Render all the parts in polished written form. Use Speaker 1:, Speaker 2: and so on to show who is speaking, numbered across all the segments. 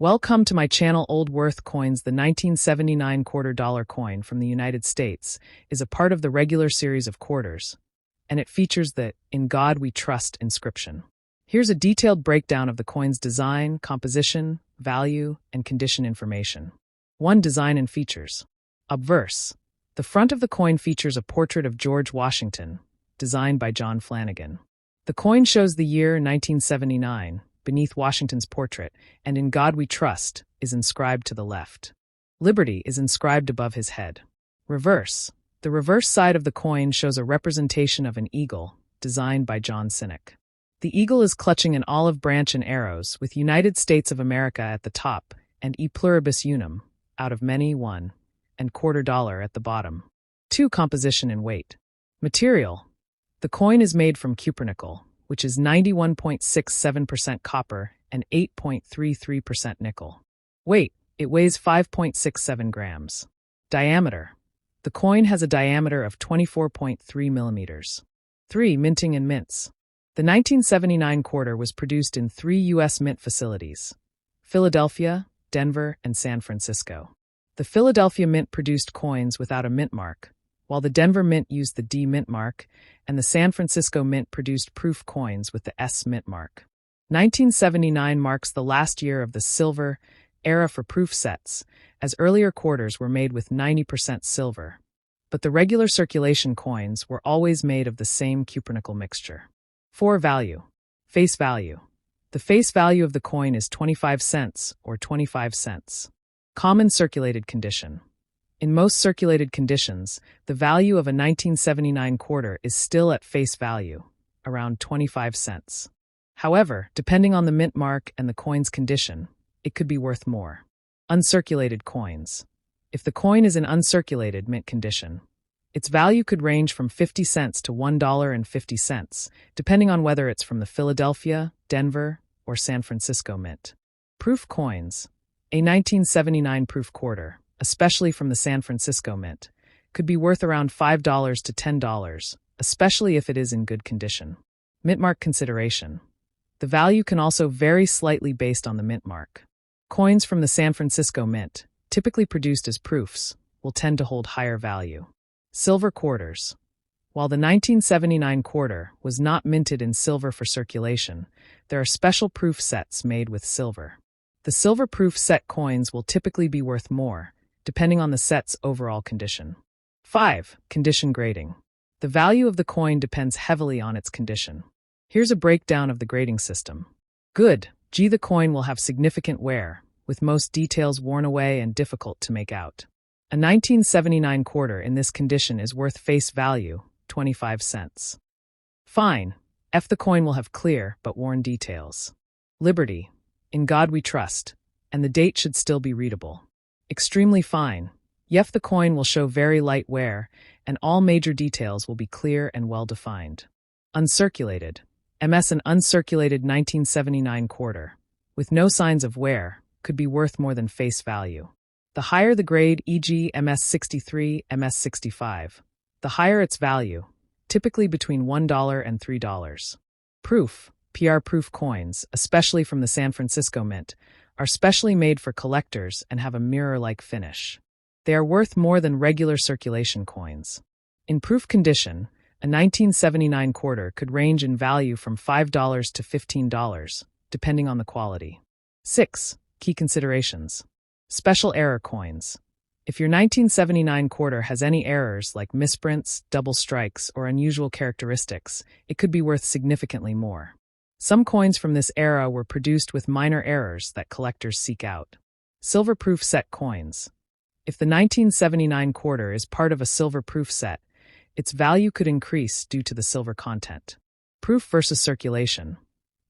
Speaker 1: Welcome to my channel. Old Worth Coins. The 1979 quarter-dollar coin from the United States is a part of the regular series of quarters, and it features the "In God We Trust" inscription. Here's a detailed breakdown of the coin's design, composition, value, and condition information. 1. Design and features. Obverse. The front of the coin features a portrait of George Washington, designed by John Flanagan. The coin shows the year 1979 beneath Washington's portrait, and "In God We Trust" is inscribed to the left. Liberty is inscribed above his head. Reverse. The reverse side of the coin shows a representation of an eagle, designed by John Sinek. The eagle is clutching an olive branch and arrows, with United States of America at the top and E pluribus unum, out of many, one, and $quarter at the bottom. 2. Composition and weight. Material. The coin is made from cupronickel, which is 91.67% copper and 8.33% nickel. Weight. It weighs 5.67 grams. Diameter. The coin has a diameter of 24.3 millimeters. 3. Minting and mints. The 1979 quarter was produced in 3 U.S. mint facilities: Philadelphia, Denver, and San Francisco. The Philadelphia Mint produced coins without a mint mark, while the Denver Mint used the D mint mark, and the San Francisco Mint produced proof coins with the S mint mark. 1979 marks the last year of the silver era for proof sets, as earlier quarters were made with 90% silver. But the regular circulation coins were always made of the same cupronickel mixture. 4. Value. Face value. The face value of the coin is 25 cents or 25 cents. Common circulated condition. In most circulated conditions, the value of a 1979 quarter is still at face value, around 25 cents. However, depending on the mint mark and the coin's condition, it could be worth more. Uncirculated coins. If the coin is in uncirculated mint condition, its value could range from 50 cents to $1.50, depending on whether it's from the Philadelphia, Denver, or San Francisco Mint. Proof coins. A 1979 proof quarter, especially from the San Francisco Mint, could be worth around $5 to $10, especially if it is in good condition. Mint mark consideration. The value can also vary slightly based on the mint mark. Coins from the San Francisco Mint, typically produced as proofs, will tend to hold higher value. Silver quarters. While the 1979 quarter was not minted in silver for circulation, there are special proof sets made with silver. The silver proof set coins will typically be worth more, depending on the set's overall condition. 5. Condition grading. The value of the coin depends heavily on its condition. Here's a breakdown of the grading system. Good. G. The coin will have significant wear, with most details worn away and difficult to make out. A 1979 quarter in this condition is worth face value, 25 cents. Fine. F. The coin will have clear but worn details. Liberty. In God We Trust, and the date should still be readable. Extremely fine. F. The coin will show very light wear, and all major details will be clear and well-defined. Uncirculated. MS. An uncirculated 1979 quarter, with no signs of wear, could be worth more than face value. The higher the grade, e.g. MS63, MS65, the higher its value, typically between $1 and $3. Proof. PR proof coins, especially from the San Francisco Mint, are specially made for collectors and have a mirror-like finish. They are worth more than regular circulation coins. In proof condition, a 1979 quarter could range in value from $5 to $15, depending on the quality. 6. Key considerations. Special error coins. If your 1979 quarter has any errors like misprints, double strikes, or unusual characteristics, it could be worth significantly more. Some coins from this era were produced with minor errors that collectors seek out. Silver proof set coins. If the 1979 quarter is part of a silver proof set, its value could increase due to the silver content. Proof versus circulation.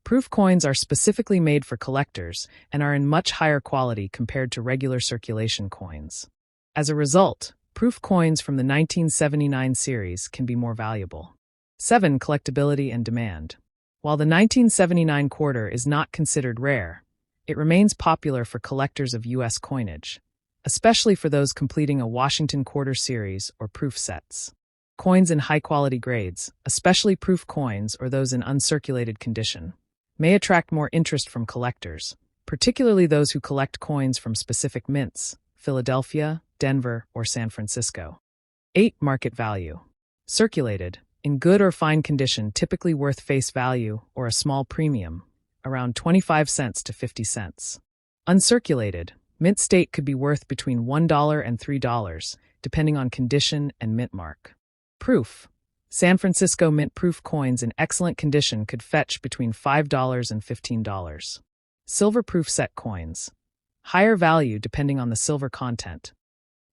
Speaker 1: Proof coins are specifically made for collectors and are in much higher quality compared to regular circulation coins. As a result, proof coins from the 1979 series can be more valuable. 7. Collectability and demand. While the 1979 quarter is not considered rare, it remains popular for collectors of U.S. coinage, especially for those completing a Washington quarter series or proof sets. Coins in high-quality grades, especially proof coins or those in uncirculated condition, may attract more interest from collectors, particularly those who collect coins from specific mints, Philadelphia, Denver, or San Francisco. 8. Market value. Circulated, in good or fine condition, typically worth face value or a small premium, around 25 cents to 50 cents. Uncirculated, mint state could be worth between $1 and $3, depending on condition and mint mark. Proof. San Francisco mint proof coins in excellent condition could fetch between $5 and $15. Silver proof set coins. Higher value depending on the silver content.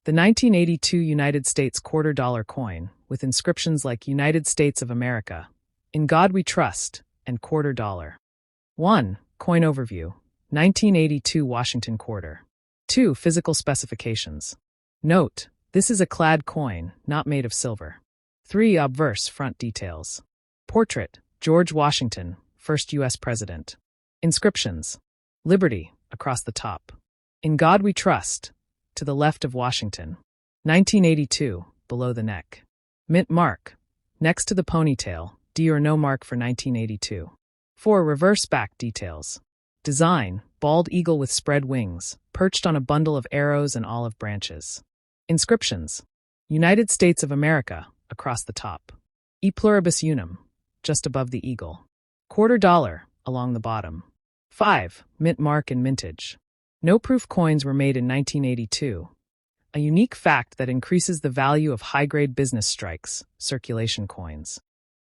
Speaker 1: The 1982 United States quarter dollar coin, with inscriptions like United States of America, In God We Trust, and quarter dollar. 1. Coin overview. 1982 Washington quarter. 2. Physical specifications. Note, this is a clad coin, not made of silver. 3. Obverse front details. Portrait, George Washington, first U.S. President. Inscriptions. Liberty, across the top. In God We Trust, to the left of Washington. 1982, below the neck. Mint mark, next to the ponytail, D or no mark for 1982. 4. Reverse back details. Design, bald eagle with spread wings, perched on a bundle of arrows and olive branches. Inscriptions. United States of America, across the top. E pluribus unum, just above the eagle. Quarter dollar, along the bottom. 5. Mint mark and mintage. No proof coins were made in 1982. A unique fact that increases the value of high-grade business strikes, circulation coins.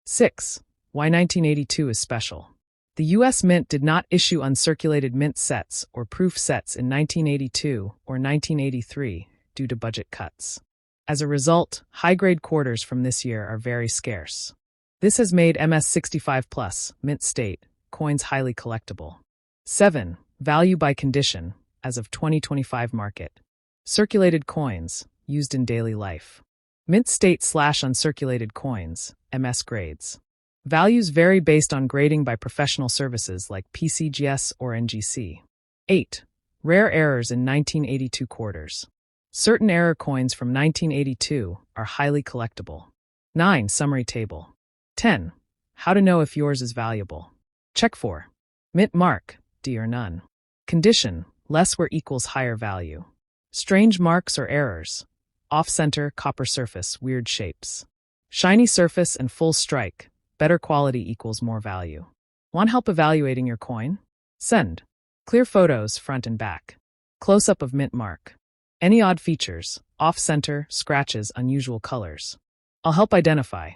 Speaker 1: 6. Why 1982 is special. The U.S. Mint did not issue uncirculated mint sets or proof sets in 1982 or 1983 due to budget cuts. As a result, high-grade quarters from this year are very scarce. This has made MS65+, mint state, coins highly collectible. 7. Value by condition, as of 2025 market. Circulated coins, used in daily life. Mint state/uncirculated coins, MS grades. Values vary based on grading by professional services like PCGS or NGC. 8. Rare errors in 1982 quarters. Certain error coins from 1982 are highly collectible. 9. Summary table. 10. How to know if yours is valuable. Check for mint mark, D or none. Condition, less where equals higher value. Strange marks or errors. Off-center, copper surface, weird shapes. Shiny surface and full strike, better quality equals more value. Want help evaluating your coin? Send. Clear photos, front and back. Close-up of mint mark. Any odd features, off-center, scratches, unusual colors. I'll help identify.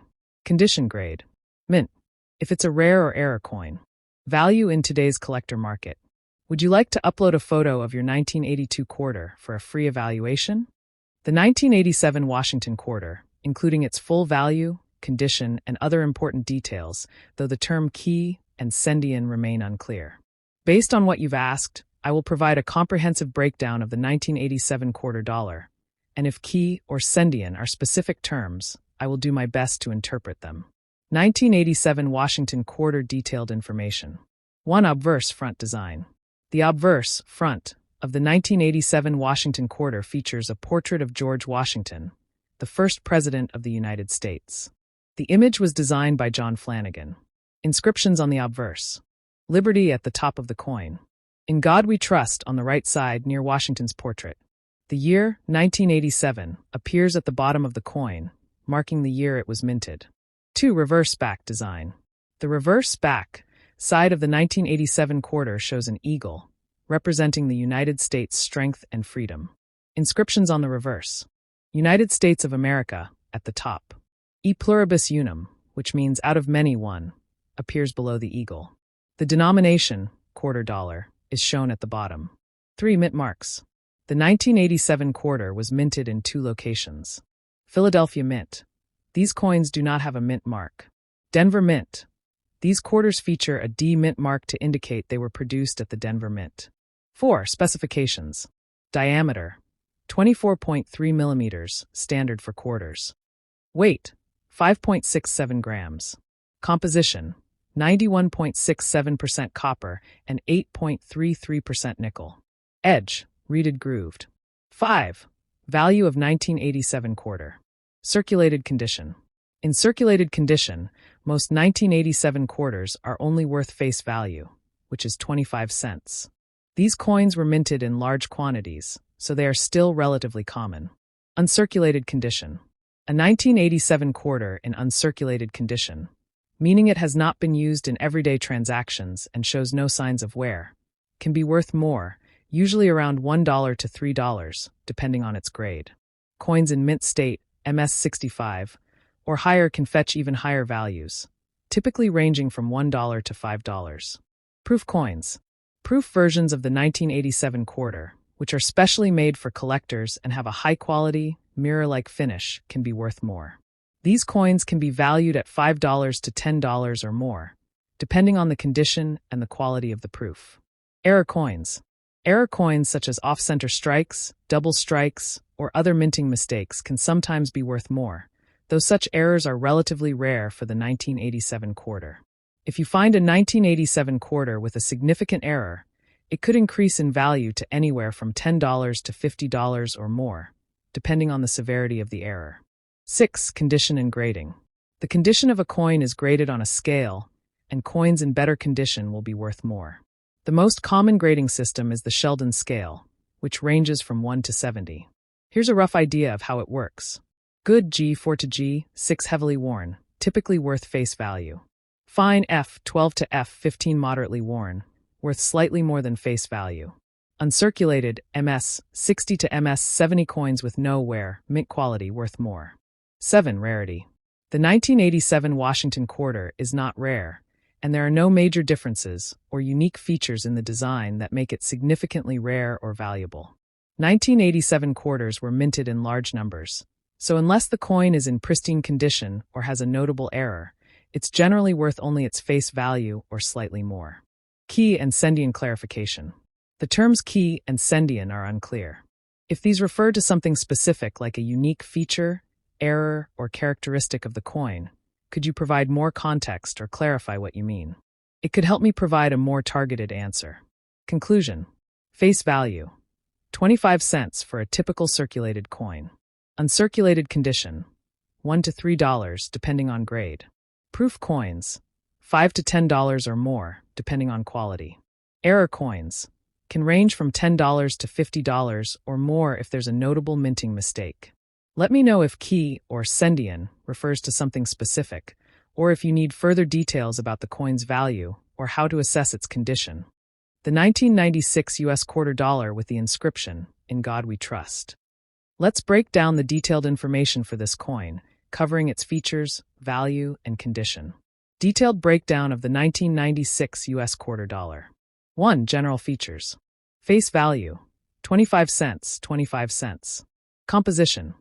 Speaker 1: Condition grade. Mint. If it's a rare or error coin. Value in today's collector market. Would you like to upload a photo of your 1982 quarter for a free evaluation? The 1987 Washington quarter, including its full value, condition, and other important details, though the term key and sendian remain unclear. Based on what you've asked, I will provide a comprehensive breakdown of the 1987 quarter dollar, and if key or sendian are specific terms, I will do my best to interpret them. 1987 Washington quarter detailed information. 1. Obverse front design. The obverse front of the 1987 Washington quarter features a portrait of George Washington, the first President of the United States. The image was designed by John Flanagan. Inscriptions on the obverse. Liberty at the top of the coin. In God We Trust on the right side near Washington's portrait. The year, 1987, appears at the bottom of the coin, marking the year it was minted. 2. Reverse back design. The reverse back side of the 1987 quarter shows an eagle, representing the United States' strength and freedom. Inscriptions on the reverse. United States of America, at the top. E pluribus unum, which means out of many one, appears below the eagle. The denomination, quarter dollar, is shown at the bottom. 3. Mint marks. The 1987 quarter was minted in 2 locations. Philadelphia Mint. These coins do not have a mint mark. Denver Mint. These quarters feature a D mint mark to indicate they were produced at the Denver Mint. 4. Specifications. Diameter, 24.3 millimeters, standard for quarters. Weight, 5.67 grams. Composition, 91.67% copper and 8.33% nickel. Edge, reeded grooved. 5. Value of 1987 quarter. Circulated condition. In circulated condition, most 1987 quarters are only worth face value, which is 25 cents. These coins were minted in large quantities, so they are still relatively common. Uncirculated condition. A 1987 quarter in uncirculated condition, meaning it has not been used in everyday transactions and shows no signs of wear, can be worth more, usually around $1 to $3, depending on its grade. Coins in mint state, MS-65, or higher can fetch even higher values, typically ranging from $1 to $5. Proof coins. Proof versions of the 1987 quarter, which are specially made for collectors and have a high-quality, mirror-like finish, can be worth more. These coins can be valued at $5 to $10 or more, depending on the condition and the quality of the proof. Error coins. Error coins such as off-center strikes, double strikes, or other minting mistakes can sometimes be worth more, though such errors are relatively rare for the 1987 quarter. If you find a 1987 quarter with a significant error, it could increase in value to anywhere from $10 to $50 or more, depending on the severity of the error. 6. Condition and grading. The condition of a coin is graded on a scale, and coins in better condition will be worth more. The most common grading system is the Sheldon scale, which ranges from 1 to 70. Here's a rough idea of how it works. Good G 4 to G, 6 heavily worn, typically worth face value. Fine F 12 to F 15 moderately worn, worth slightly more than face value. Uncirculated MS 60 to MS 70 coins with no wear, mint quality worth more. 7. Rarity. The 1987 Washington quarter is not rare, and there are no major differences or unique features in the design that make it significantly rare or valuable. 1987 quarters were minted in large numbers, so unless the coin is in pristine condition or has a notable error, it's generally worth only its face value or slightly more. Key and Sendian clarification. The terms key and Sendian are unclear. If these refer to something specific like a unique feature, error, or characteristic of the coin, could you provide more context or clarify what you mean? It could help me provide a more targeted answer. Conclusion. Face value. 25 cents for a typical circulated coin. Uncirculated condition. $1 to $3 depending on grade. Proof coins. $5 to $10 or more, depending on quality. Error coins. Can range from $10 to $50 or more if there's a notable minting mistake. Let me know if key or Sendian refers to something specific, or if you need further details about the coin's value or how to assess its condition. The 1996 U.S. quarter dollar with the inscription, "In God We Trust." Let's break down the detailed information for this coin, covering its features, value, and condition. Detailed breakdown of the 1996 U.S. quarter dollar. 1. General features. Face value. 25 cents, 25 cents. Composition.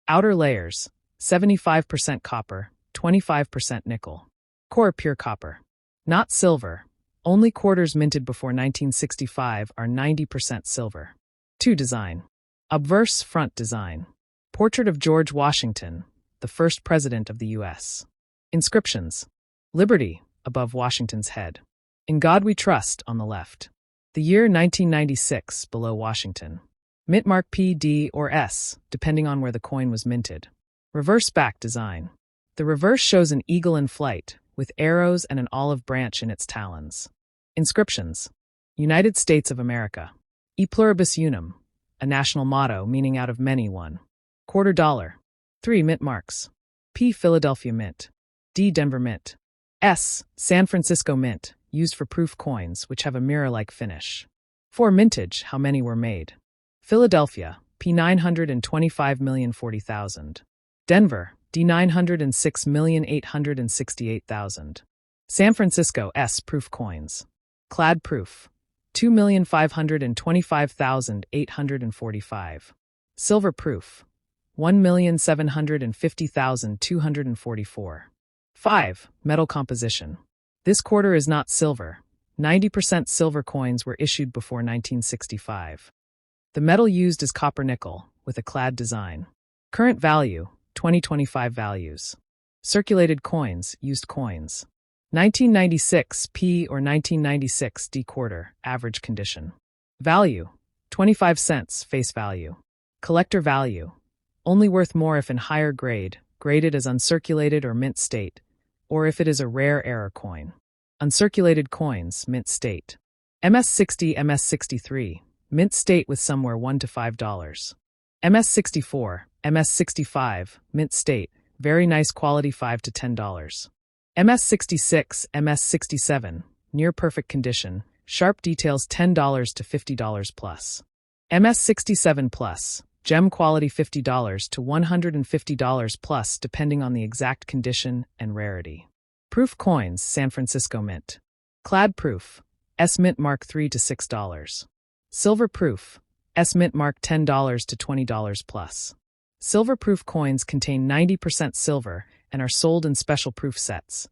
Speaker 1: Outer layers. 75% copper, 25% nickel. Core pure copper. Not silver. Only quarters minted before 1965 are 90% silver. 2. Design. Obverse front design. Portrait of George Washington, the first president of the U.S. Inscriptions. Liberty, above Washington's head. In God We Trust, on the left. The year 1996, below Washington. Mint mark P, D, or S, depending on where the coin was minted. Reverse back design. The reverse shows an eagle in flight, with arrows and an olive branch in its talons. Inscriptions. United States of America. E pluribus unum, a national motto meaning out of many one. Quarter dollar. 3. Mint marks. P. Philadelphia Mint. D. Denver Mint. S. San Francisco Mint, used for proof coins, which have a mirror-like finish. 4. Mintage, how many were made. Philadelphia, P. 925,040,000. Denver, D. 906,868,000. San Francisco, S. Proof coins. Clad proof, 2,525,845. Silver proof, 1,750,244. 5. Metal composition. This quarter is not silver. 90% silver coins were issued before 1965. The metal used is copper-nickel, with a clad design. Current value, 2025 values. Circulated coins, used coins. 1996 P or 1996 D quarter, average condition. Value, 25 cents, face value. Collector value, only worth more if in higher grade, graded as uncirculated or mint state, or if it is a rare error coin. Uncirculated coins, mint state. MS-60, MS-63, mint state with somewhere $1 to $5. MS-64, MS-65, mint state, very nice quality $5 to $10. MS-66, MS-67, near perfect condition, sharp details $10 to $50 plus. MS-67 plus, gem quality $50 to $150 plus depending on the exact condition and rarity. Proof coins, San Francisco Mint. Clad proof, S Mint Mark $3 to $6. Silver proof, S Mint Mark $10 to $20 plus. Silver proof coins contain 90% silver and are sold in special proof sets,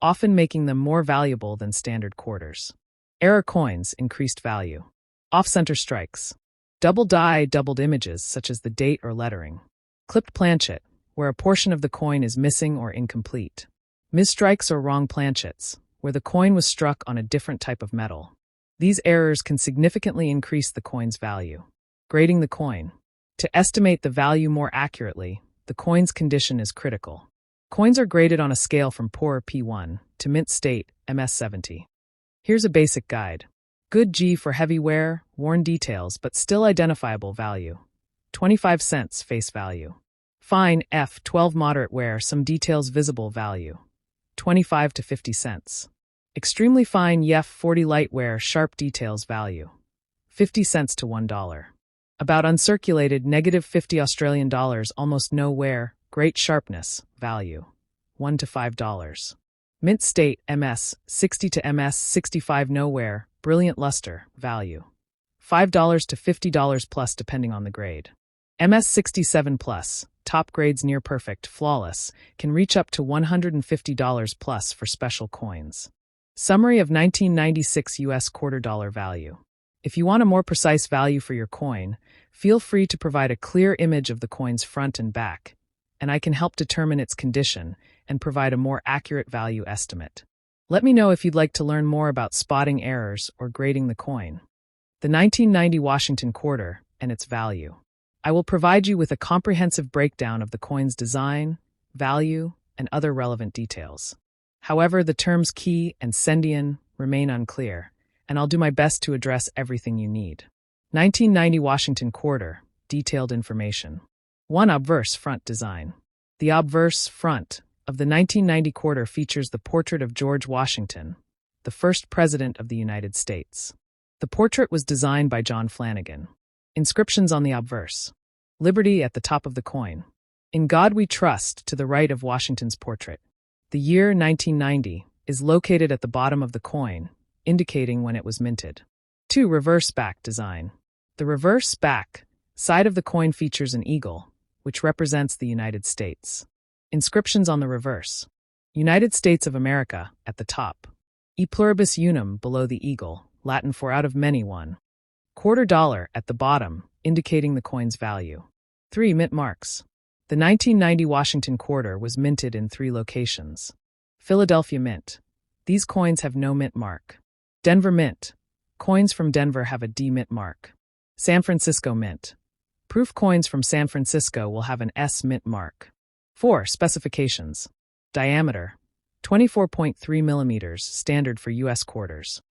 Speaker 1: often making them more valuable than standard quarters. Error coins, increased value. Off-center strikes. Double die, doubled images such as the date or lettering. Clipped planchet, where a portion of the coin is missing or incomplete. Misstrikes or wrong planchets, where the coin was struck on a different type of metal. These errors can significantly increase the coin's value. Grading the coin. To estimate the value more accurately, the coin's condition is critical. Coins are graded on a scale from poor P1 to mint state MS-70. Here's a basic guide. Good G for heavy wear, worn details but still identifiable value. 25 cents face value. Fine F 12 moderate wear, some details visible value. 25 to 50 cents. Extremely fine YEF 40 light wear, sharp details value. 50 cents to $1. About uncirculated -50 Australian dollars, almost no wear, great sharpness, value. $1 to $5. Mint state MS 60 to MS 65 no wear, brilliant luster, value. $5 to $50 plus depending on the grade. MS 67 plus, top grades near perfect, flawless, can reach up to $150 plus for special coins. Summary of 1996 US quarter dollar value. If you want a more precise value for your coin, feel free to provide a clear image of the coin's front and back, and I can help determine its condition and provide a more accurate value estimate. Let me know if you'd like to learn more about spotting errors or grading the coin. The 1990 Washington quarter and its value. I will provide you with a comprehensive breakdown of the coin's design, value, and other relevant details. However, the terms key and Sendian remain unclear, and I'll do my best to address everything you need. 1990 Washington quarter, detailed information. 1. Obverse front design. The obverse front of the 1990 quarter features the portrait of George Washington, the first president of the United States. The portrait was designed by John Flanagan. Inscriptions on the obverse. Liberty at the top of the coin. In God We Trust to the right of Washington's portrait. The year 1990 is located at the bottom of the coin, indicating when it was minted. 2. Reverse back design. The reverse back side of the coin features an eagle, which represents the United States. Inscriptions on the reverse. United States of America at the top. E pluribus unum below the eagle, Latin for out of many one. Quarter dollar at the bottom, indicating the coin's value. 3. Mint marks. The 1990 Washington quarter was minted in 3 locations. Philadelphia Mint. These coins have no mint mark. Denver Mint. Coins from Denver have a D mint mark. San Francisco Mint. Proof coins from San Francisco will have an S mint mark. 4. Specifications. Diameter. 24.3 millimeters, standard for U.S. quarters.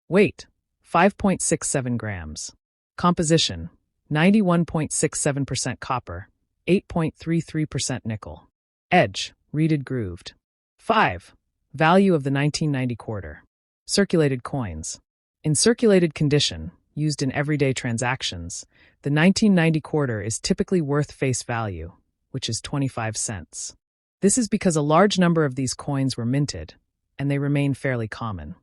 Speaker 1: Weight. 5.67 grams. Composition. 91.67% copper, 8.33% nickel. Edge, reeded grooved. 5. Value of the 1990 quarter. Circulated coins. In circulated condition, used in everyday transactions, the 1990 quarter is typically worth face value, which is 25 cents. This is because a large number of these coins were minted, and they remain fairly common.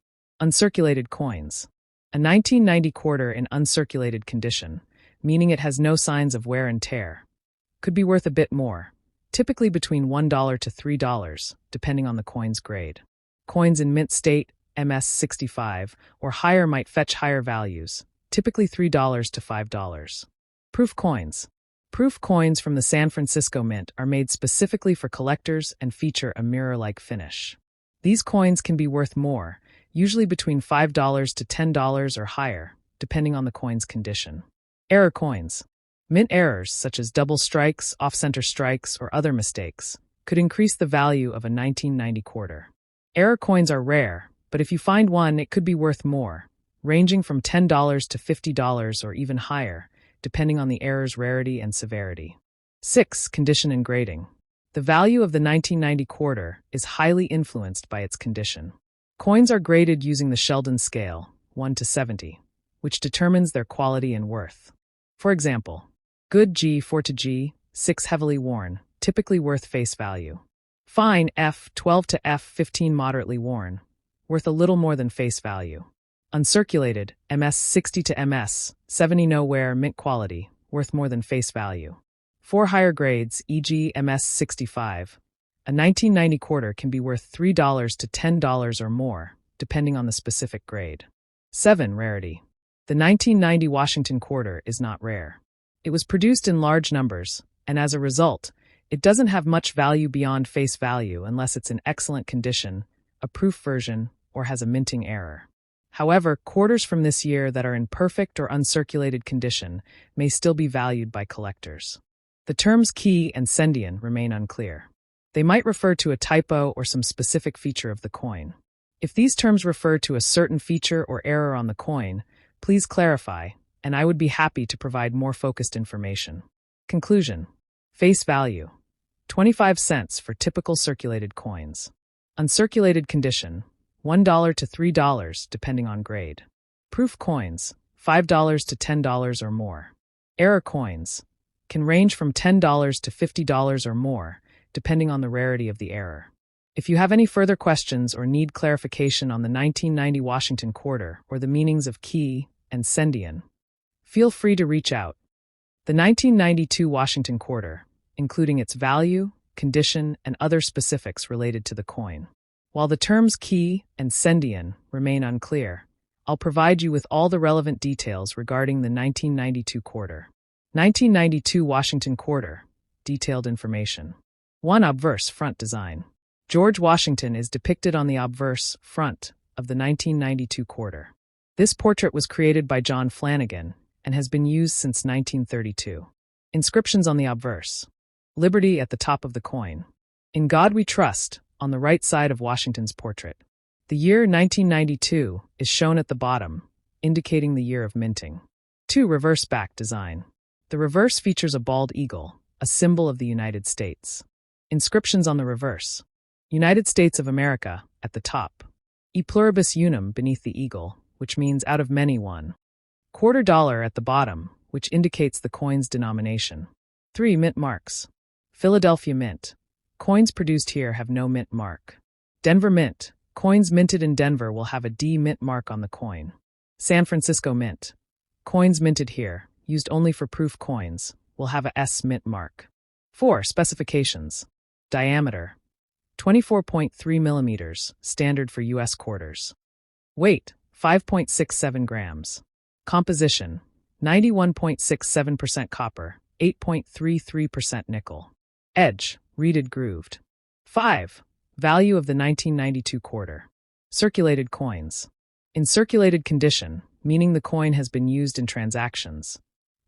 Speaker 1: Uncirculated coins. A 1990 quarter in uncirculated condition, meaning it has no signs of wear and tear, could be worth a bit more, typically between $1 to $3, depending on the coin's grade. Coins in mint state, MS-65, or higher might fetch higher values, typically $3 to $5. Proof coins. Proof coins from the San Francisco Mint are made specifically for collectors and feature a mirror-like finish. These coins can be worth more, usually between $5 to $10 or higher, depending on the coin's condition. Error coins. Mint errors, such as double strikes, off-center strikes, or other mistakes, could increase the value of a 1990 quarter. Error coins are rare, but if you find one, it could be worth more. ranging from $10 to $50 or even higher, depending on the error's rarity and severity. 6. Condition and grading. The value of the 1990 quarter is highly influenced by its condition. Coins are graded using the Sheldon scale, 1 to 70, which determines their quality and worth. For example, good G, 4 to G, 6 heavily worn, typically worth face value. Fine F, 12 to F, 15 moderately worn, worth a little more than face value. Uncirculated, MS 60 to MS, 70 no wear, mint quality, worth more than face value. For higher grades, e.g. MS 65, a 1990 quarter can be worth $3 to $10 or more, depending on the specific grade. 7. Rarity. The 1990 Washington quarter is not rare. It was produced in large numbers, and as a result, it doesn't have much value beyond face value unless it's in excellent condition, a proof version, or has a minting error. However, quarters from this year that are in perfect or uncirculated condition may still be valued by collectors. The terms key and sendian remain unclear. They might refer to a typo or some specific feature of the coin. If these terms refer to a certain feature or error on the coin, please clarify, and I would be happy to provide more focused information. Conclusion. Face value. 25 cents for typical circulated coins. Uncirculated condition. $1 to $3 depending on grade. Proof coins. $5 to $10 or more. Error coins. Can range from $10 to $50 or more, depending on the rarity of the error. If you have any further questions or need clarification on the 1990 Washington quarter or the meanings of key and sendian, feel free to reach out. The 1992 Washington quarter, including its value, condition, and other specifics related to the coin. While the terms key and sendian remain unclear, I'll provide you with all the relevant details regarding the 1992 quarter. 1992 Washington quarter. Detailed information. 1. Obverse front design. George Washington is depicted on the obverse front of the 1992 quarter. This portrait was created by John Flanagan and has been used since 1932. Inscriptions on the obverse. Liberty at the top of the coin. In God We Trust, on the right side of Washington's portrait. The year 1992 is shown at the bottom, indicating the year of minting. 2. Reverse back design. The reverse features a bald eagle, a symbol of the United States. Inscriptions on the reverse. United States of America, at the top. E pluribus unum beneath the eagle, which means out of many one. Quarter dollar at the bottom, which indicates the coin's denomination. 3. Mint marks. Philadelphia Mint. Coins produced here have no mint mark. Denver Mint. Coins minted in Denver will have a D mint mark on the coin. San Francisco Mint. Coins minted here, used only for proof coins, will have a S mint mark. 4. Specifications. Diameter. 24.3 millimeters, standard for U.S. quarters. Weight. 5.67 grams. Composition. 91.67% copper, 8.33% nickel. Edge. Reeded grooved. 5. Value of the 1992 quarter. Circulated coins. In circulated condition, meaning the coin has been used in transactions,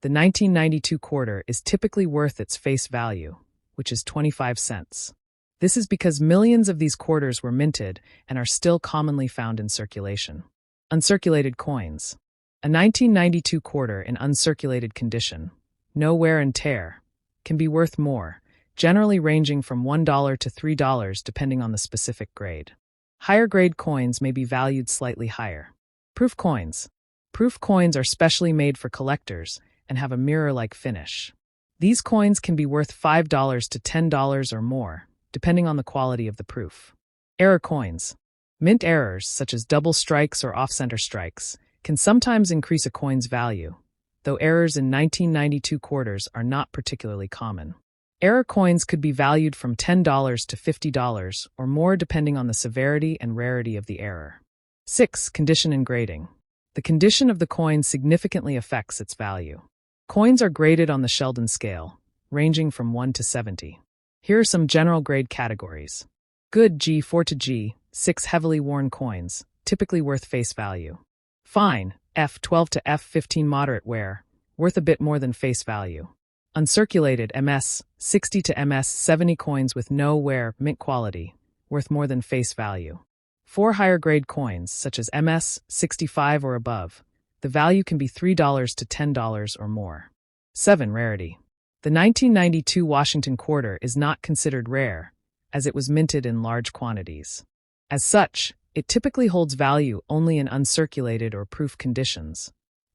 Speaker 1: the 1992 quarter is typically worth its face value, which is 25 cents. This is because millions of these quarters were minted and are still commonly found in circulation. Uncirculated coins. A 1992 quarter in uncirculated condition, no wear and tear, can be worth more, generally ranging from $1 to $3 depending on the specific grade. Higher grade coins may be valued slightly higher. Proof coins. Proof coins are specially made for collectors and have a mirror-like finish. These coins can be worth $5 to $10 or more, depending on the quality of the proof. Error coins. Mint errors, such as double strikes or off-center strikes, can sometimes increase a coin's value, though errors in 1992 quarters are not particularly common. Error coins could be valued from $10 to $50 or more depending on the severity and rarity of the error. 6. Condition and grading. The condition of the coin significantly affects its value. Coins are graded on the Sheldon scale, ranging from 1 to 70. Here are some general grade categories. Good G, 4 to G, 6 heavily worn coins, typically worth face value. Fine, F, 12 to F, 15 moderate wear, worth a bit more than face value. Uncirculated MS, 60 to MS, 70 coins with no wear, mint quality, worth more than face value. For higher grade coins, such as MS 65 or above, the value can be $3 to $10 or more. 7. Rarity. The 1992 Washington quarter is not considered rare, as it was minted in large quantities. As such, it typically holds value only in uncirculated or proof conditions,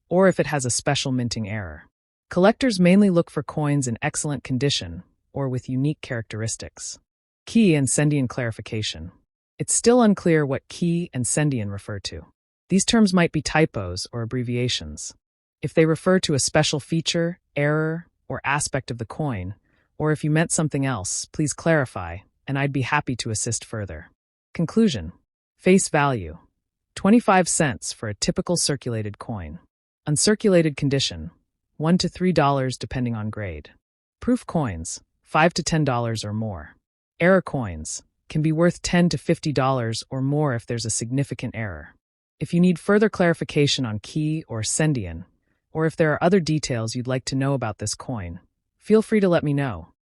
Speaker 1: or if it has a special minting error. Collectors mainly look for coins in excellent condition or with unique characteristics. Key and Sendian clarification. It's still unclear what key and Sendian refer to. These terms might be typos or abbreviations. If they refer to a special feature, error, or aspect of the coin, or if you meant something else, please clarify, and I'd be happy to assist further. Conclusion. Face value. 25 cents for a typical circulated coin. Uncirculated condition. $1 to $3 depending on grade. Proof coins. $5 to $10 or more. Error coins can be worth $10 to $50 or more if there's a significant error. If you need further clarification on key or Sendian, or if there are other details you'd like to know about this coin, feel free to let me know.